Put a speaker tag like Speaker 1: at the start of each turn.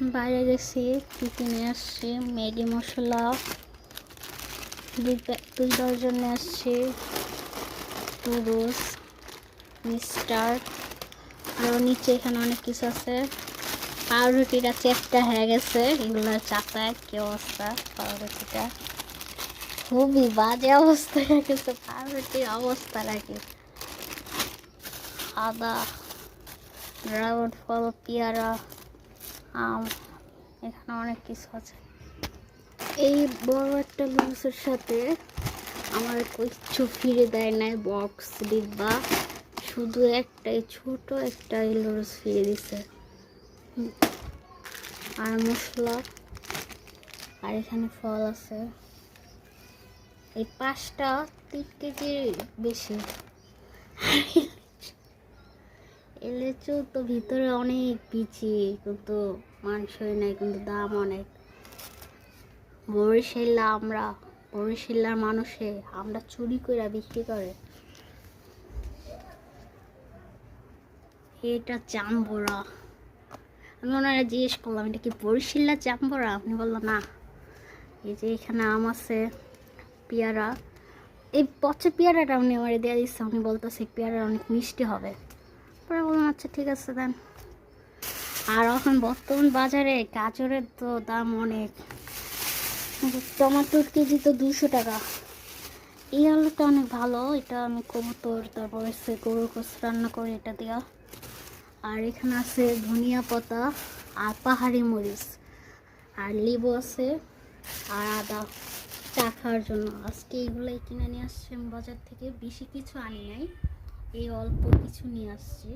Speaker 1: বাইরে গেছি, কি কিনে আসছি, ম্যাগি মশলা 2 দর্জন নিয়ে আসছি, টুরুস, মিস্টার, আরও নিচে এখানে অনেক কিছু আছে। পাউরুটিটা চেপটা হয়ে গেছে, এগুলোর চাপায় কি অবস্থা। পাউরুটিটা খুবই বাজে অবস্থা হয়ে গেছে, পাউরুটির অবস্থা রাখি। আদা, ড্রাগন ফল, পেয়ারা, আম, এখানে অনেক কিছু আছে। এই বড় একটা লুজের সাথে আমার কিছু ফিরে দেয় নাই, বক্স ডিব্বা, শুধু একটাই ছোট একটা লুজ ফিরে দিছে। আর মশলা, আর এখানে ফল আছে। এই 5টা 3 কেজির বেশি। এলেচু তো ভিতরে অনেক বিচি, কিন্তু মাংসই নাই, কিন্তু দাম অনেক। বরিশালার মানুষে আমরা চুরি করে বিক্রি করে। এটা জাম্বুরা। আমি ওনারা জিজ্ঞেস করলাম এটা কি বরিশালের জাম্বুরা, আপনি বললো না। এই যে এখানে আম আছে, পেয়ারা, এই পচা পেয়ারাটা উনি আমার দিয়ে দিচ্ছে। উনি বলতেছে পেয়ারা অনেক মিষ্টি হবে। পরে বললাম আচ্ছা ঠিক আছে দেন। আর এখন বর্তমান বাজারে গাজরের তো দাম অনেক, টমেটোর কেজি তো 200 টাকা। এই আলুটা অনেক ভালো, এটা আমি কবুতর তারপরে গরুর গোশ রান্না করি এটা দিয়া। আর এখানে আছে ধনিয়া পাতা আর পাহাড়ি মরিচ, আর লেবু আছে, আর আদা চা খাওয়ার জন্য। আজকে এইগুলাই কিনে নিয়ে আসছি আমি বাজার থেকে, বেশি কিছু আনি নাই, এই অল্প কিছু নিয়ে আসছি।